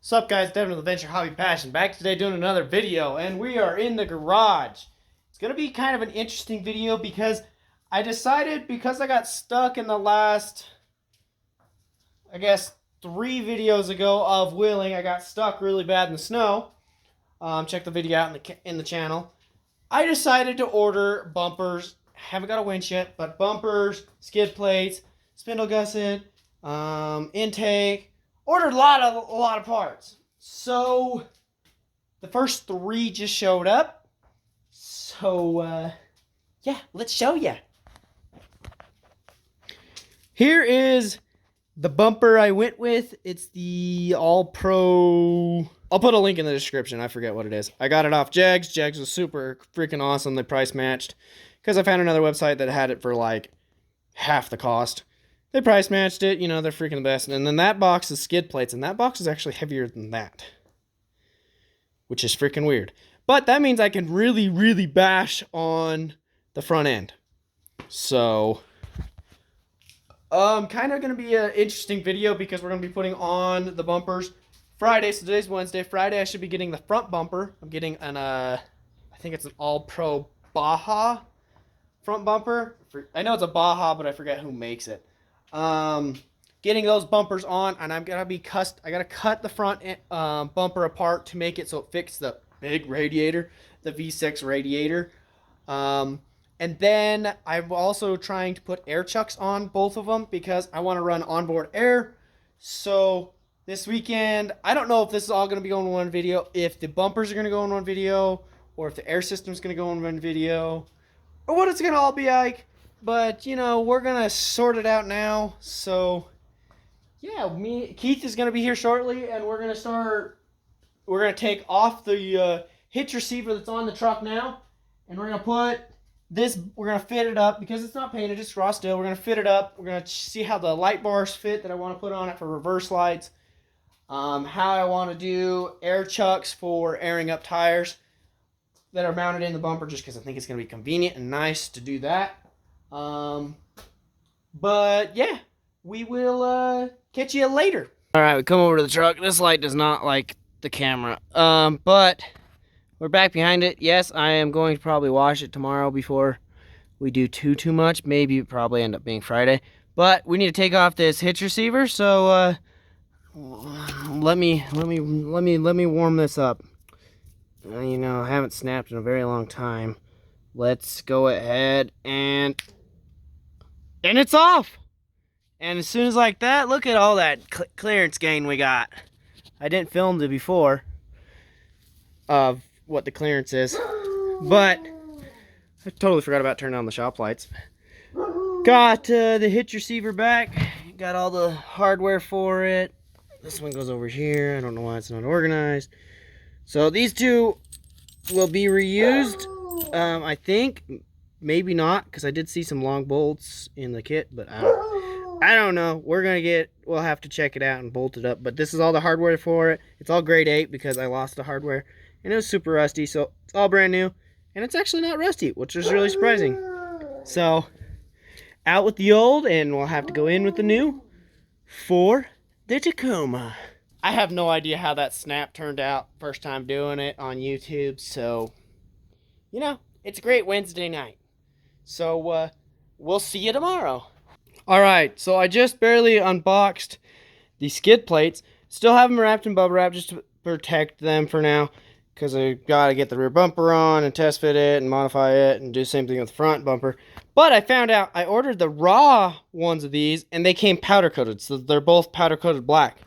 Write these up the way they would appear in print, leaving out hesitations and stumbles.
What's up, guys? Devin with Adventure Hobby Passion. Back today doing another video, and we are in the garage. It's going to be kind of an interesting video because I decided, because I got stuck in the last, I guess, 3 videos ago of wheeling. I got stuck really bad in the snow. Check the video out in the channel. I decided to order bumpers. Haven't got a winch yet, but bumpers, skid plates, spindle gusset, intake. Ordered a lot of parts. So the first 3 just showed up. So yeah, let's show you. Here is the bumper I went with. It's the All Pro. I'll put a link in the description. I forget what it is. I got it off Jegs. Jegs was super freaking awesome. They price matched because I found another website that had it for like half the cost. They price matched it, you know, they're freaking the best. And then that box is skid plates, and that box is actually heavier than that, which is freaking weird. But that means I can really, really bash on the front end. So, kind of going to be an interesting video because we're going to be putting on the bumpers Friday. So today's Wednesday. Friday I should be getting the front bumper. I'm getting an, I think it's an All Pro Baja front bumper. I know it's a Baja, but I forget who makes it. Getting those bumpers on, and I'm gonna be I gotta cut the front bumper apart to make it so it fits the big radiator, the V6 radiator. And then I'm also trying to put air chucks on both of them because I want to run onboard air. So this weekend, I don't know if this is all gonna be going in one video, if the bumpers are gonna go in one video, or if the air system is gonna go in one video, or what it's gonna all be like. But, you know, we're going to sort it out now. So, yeah, Keith is going to be here shortly, and we're going to take off the hitch receiver that's on the truck now, and we're going to put this, we're going to fit it up, because it's not painted, it's raw steel. We're going to fit it up. We're going to see how the light bars fit that I want to put on it for reverse lights, how I want to do air chucks for airing up tires that are mounted in the bumper, just because I think it's going to be convenient and nice to do that. But yeah, we will catch you later. All right, we come over to the truck. This light does not like the camera. But we're back behind it. Yes, I am going to probably wash it tomorrow before we do too much. Maybe probably end up being Friday. But we need to take off this hitch receiver. So let me warm this up. You know, I haven't snapped in a very long time. Let's go ahead and it's off. And as soon as like that, look at all that clearance gain we got. I didn't film it before of what the clearance is, but I totally forgot about turning on the shop lights. Got the hitch receiver back. Got all the hardware for it. This one goes over here. I don't know why it's not organized. So these two will be reused. I think. Maybe not, because I did see some long bolts in the kit, but I don't know. We'll have to check it out and bolt it up. But this is all the hardware for it. It's all grade 8 because I lost the hardware. And it was super rusty, so it's all brand new. And it's actually not rusty, which is really surprising. So, out with the old, and we'll have to go in with the new for the Tacoma. I have no idea how that snap turned out first time doing it on YouTube, so, you know, it's a great Wednesday night. So, we'll see you tomorrow. Alright, so I just barely unboxed the skid plates. Still have them wrapped in bubble wrap just to protect them for now. Because I gotta get the rear bumper on and test fit it and modify it and do the same thing with the front bumper. But I found out I ordered the raw ones of these and they came powder coated. So they're both powder coated black.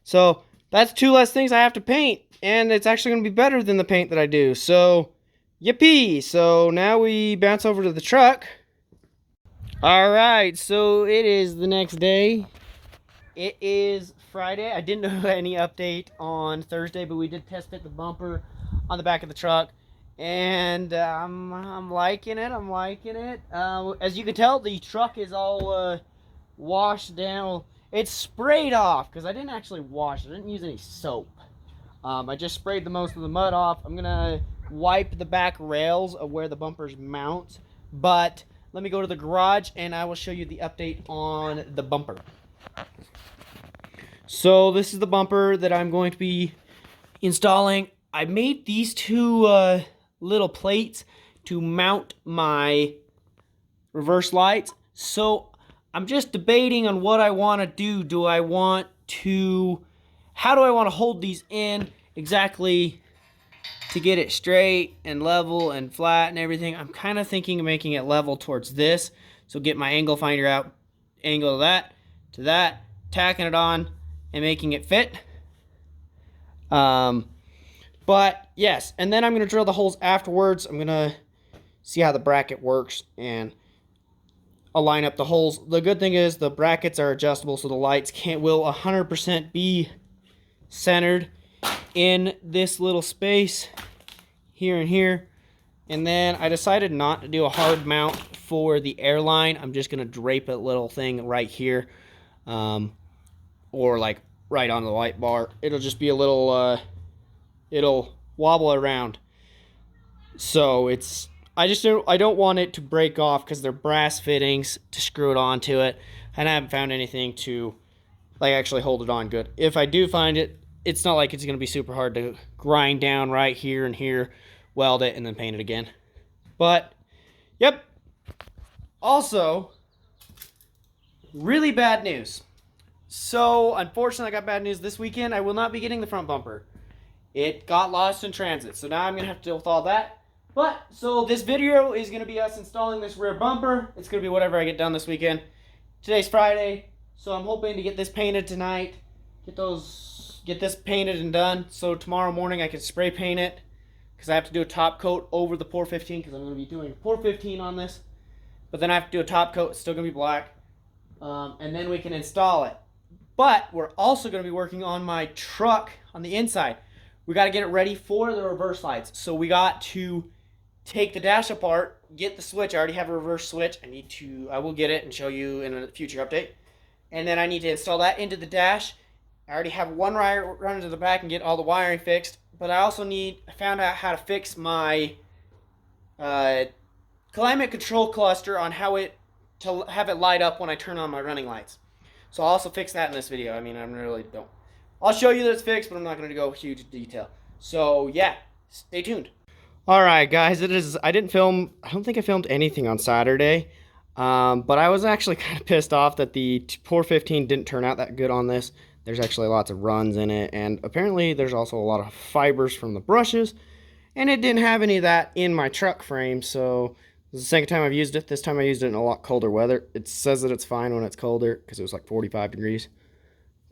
So that's 2 less things I have to paint. And it's actually going to be better than the paint that I do. So yippee! So now we bounce over to the truck. Alright, so it is the next day. It is Friday. I didn't know any update on Thursday, but we did test fit the bumper on the back of the truck. And I'm liking it. I'm liking it. As you can tell, the truck is all washed down. It's sprayed off because I didn't actually wash it. I didn't use any soap. I just sprayed the most of the mud off. I'm going to wipe the back rails of where the bumpers mount, but let me go to the garage and I will show you the update on the bumper. So this is the bumper that I'm going to be installing. I made these two little plates to mount my reverse lights. So I'm just debating on what I want to do. How do I want to hold these in exactly to get it straight and level and flat and everything? I'm kind of thinking of making it level towards this. So get my angle finder out, angle that to that, tacking it on and making it fit. But yes, and then I'm going to drill the holes afterwards. I'm going to see how the bracket works and I'll line up the holes. The good thing is the brackets are adjustable, so the lights will 100% be centered in this little space here and here. And then I decided not to do a hard mount for the airline. I'm just going to drape a little thing right here, or like right on the light bar. It'll just be a little, it'll wobble around. So I don't want it to break off because they're brass fittings to screw it onto it, and I haven't found anything to like actually hold it on good. If I do find it, it's not like it's going to be super hard to grind down right here and here, weld it, and then paint it again. But yep. Also, really bad news. So unfortunately, I got bad news this weekend. I will not be getting the front bumper. It got lost in transit, so now I'm going to have to deal with all that. But, so this video is going to be us installing this rear bumper. It's going to be whatever I get done this weekend. Today's Friday, so I'm hoping to get this painted tonight. Get this painted and done, so tomorrow morning I can spray paint it. Because I have to do a top coat over the Pour 15, because I'm going to be doing Pour 15 on this. But then I have to do a top coat, it's still going to be black. And then we can install it. But we're also going to be working on my truck on the inside. We got to get it ready for the reverse lights. So we got to take the dash apart, get the switch. I already have a reverse switch. I will get it and show you in a future update. And then I need to install that into the dash. I already have one wire run to the back and get all the wiring fixed. But I also found out how to fix my climate control cluster on to have it light up when I turn on my running lights. So I'll also fix that in this video. I mean, I really don't. I'll show you that it's fixed, but I'm not going to go huge detail. So yeah, stay tuned. All right, guys, I don't think I filmed anything on Saturday, but I was actually kind of pissed off that the Pour 15 didn't turn out that good on this. There's actually lots of runs in it, and apparently there's also a lot of fibers from the brushes, and it didn't have any of that in my truck frame, so this is the second time I've used it. This time I used it in a lot colder weather. It says that it's fine when it's colder, because it was like 45 degrees.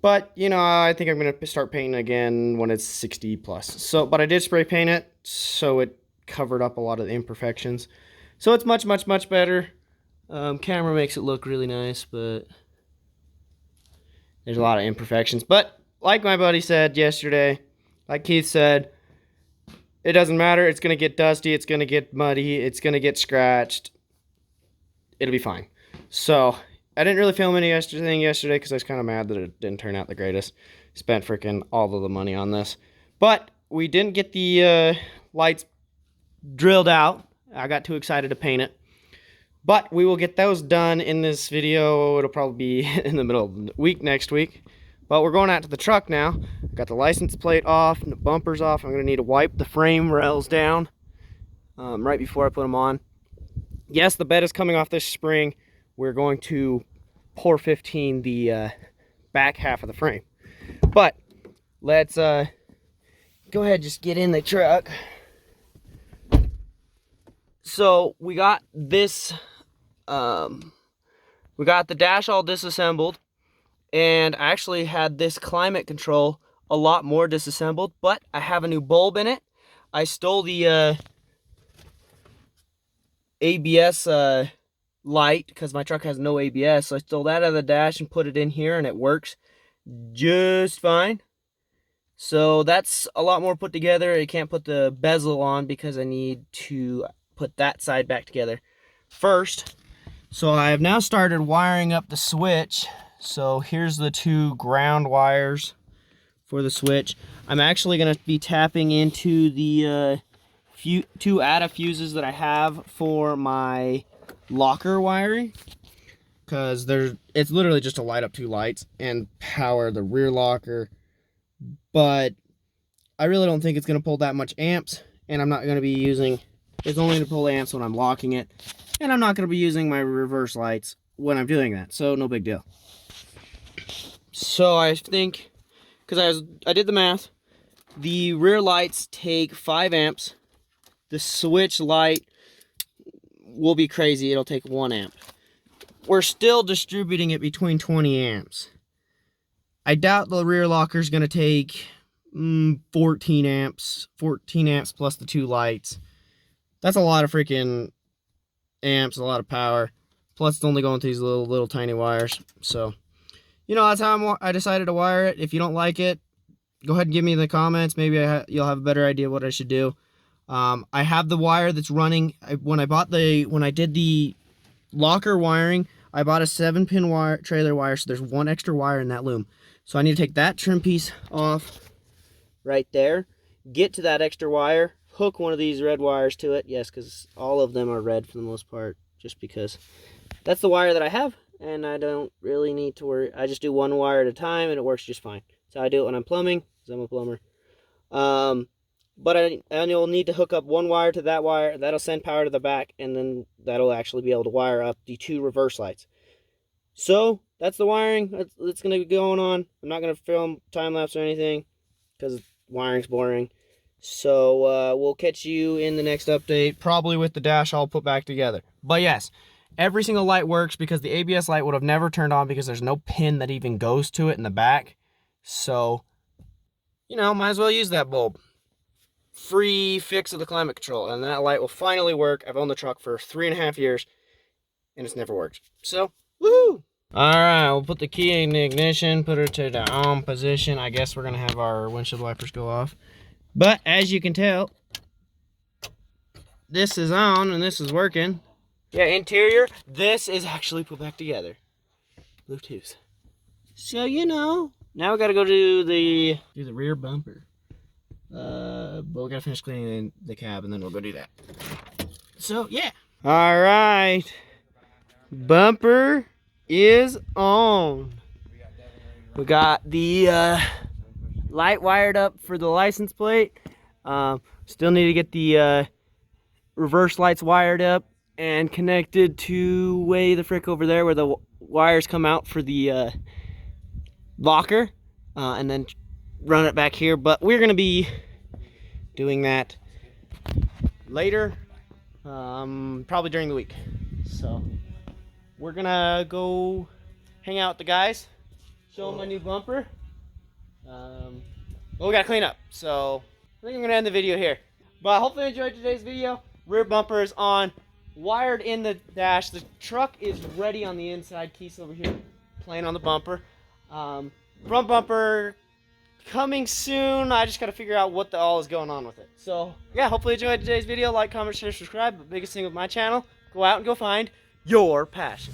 But, you know, I think I'm going to start painting again when it's 60 plus. So, but I did spray paint it, so it covered up a lot of the imperfections. So it's much, much, much better. Camera makes it look really nice, but there's a lot of imperfections. But like my buddy said yesterday, like Keith said, it doesn't matter. It's going to get dusty. It's going to get muddy. It's going to get scratched. It'll be fine. So I didn't really film anything yesterday because I was kind of mad that it didn't turn out the greatest. Spent freaking all of the money on this. But we didn't get the lights drilled out. I got too excited to paint it. But we will get those done in this video. It'll probably be in the middle of the week next week. But we're going out to the truck now. Got the license plate off and the bumpers off. I'm going to need to wipe the frame rails down right before I put them on. Yes, the bed is coming off this spring. We're going to Pour 15 the back half of the frame. But let's go ahead and just get in the truck. So we got this, we got the dash all disassembled, and I actually had this climate control a lot more disassembled, but I have a new bulb in it. I stole the ABS light because my truck has no ABS, so I stole that out of the dash and put it in here, and it works just fine. So that's a lot more put together. I can't put the bezel on because I need to put that side back together first. So I have now started wiring up the switch. So here's the two ground wires for the switch. I'm actually going to be tapping into the two ATA fuses that I have for my locker wiring. because it's literally just to light up 2 lights and power the rear locker. But I really don't think it's going to pull that much amps, and I'm not going to be using, it's only to pull amps when I'm locking it, and I'm not going to be using my reverse lights when I'm doing that, so no big deal. So I think, because I did the math, the rear lights take 5 amps. The switch light will be crazy. It'll take 1 amp. We're still distributing it between 20 amps. I doubt the rear locker is going to take 14 amps. 14 amps plus the 2 lights. That's a lot of freaking amps, a lot of power. Plus, it's only going through these little tiny wires. So, you know, that's how I decided to wire it. If you don't like it, go ahead and give me in the comments. Maybe you'll have a better idea what I should do. I have the wire that's running. When I did the locker wiring, I bought a 7-pin wire, trailer wire, so there's 1 extra wire in that loom. So I need to take that trim piece off right there, get to that extra wire, hook one of these red wires to it. Yes, because all of them are red for the most part, just because that's the wire that I have, and I don't really need to worry. I just do 1 wire at a time, and it works just fine. So I do it when I'm plumbing, because I'm a plumber. But you'll need to hook up 1 wire to that wire. That'll send power to the back, and then that'll actually be able to wire up the 2 reverse lights. So that's the wiring that's going to be going on. I'm not going to film time-lapse or anything because wiring's boring. So we'll catch you in the next update, probably with the dash all put back together. But yes, every single light works because the ABS light would have never turned on because there's no pin that even goes to it in the back. So, you know, might as well use that bulb. Free fix of the climate control, and that light will finally work. I've owned the truck for 3.5 years, and it's never worked. So, woohoo! Alright, we'll put the key in the ignition, put her to the on position. I guess we're going to have our windshield wipers go off. But, as you can tell, this is on, and this is working. Yeah, interior, this is actually put back together. Bluetooth. So, you know, now we got to go to the rear bumper. But we gotta finish cleaning the cab and then we'll go do that. So, yeah. Alright. Bumper is on. We got the light wired up for the license plate. Still need to get the reverse lights wired up and connected to way the frick over there where the wires come out for the locker. And then run it back here, but we're gonna be doing that later, probably during the week. So we're gonna go hang out with the guys, show them my new bumper. But we gotta clean up, so I think I'm gonna end the video here. But hopefully you enjoyed today's video. Rear bumper is on, wired in the dash. The truck is ready on the inside. Keith's over here playing on the bumper. Front bumper coming soon. I just got to figure out what the all is going on with it. So, yeah, hopefully you enjoyed today's video. Like, comment, share, subscribe. But biggest thing with my channel, go out and go find your passion.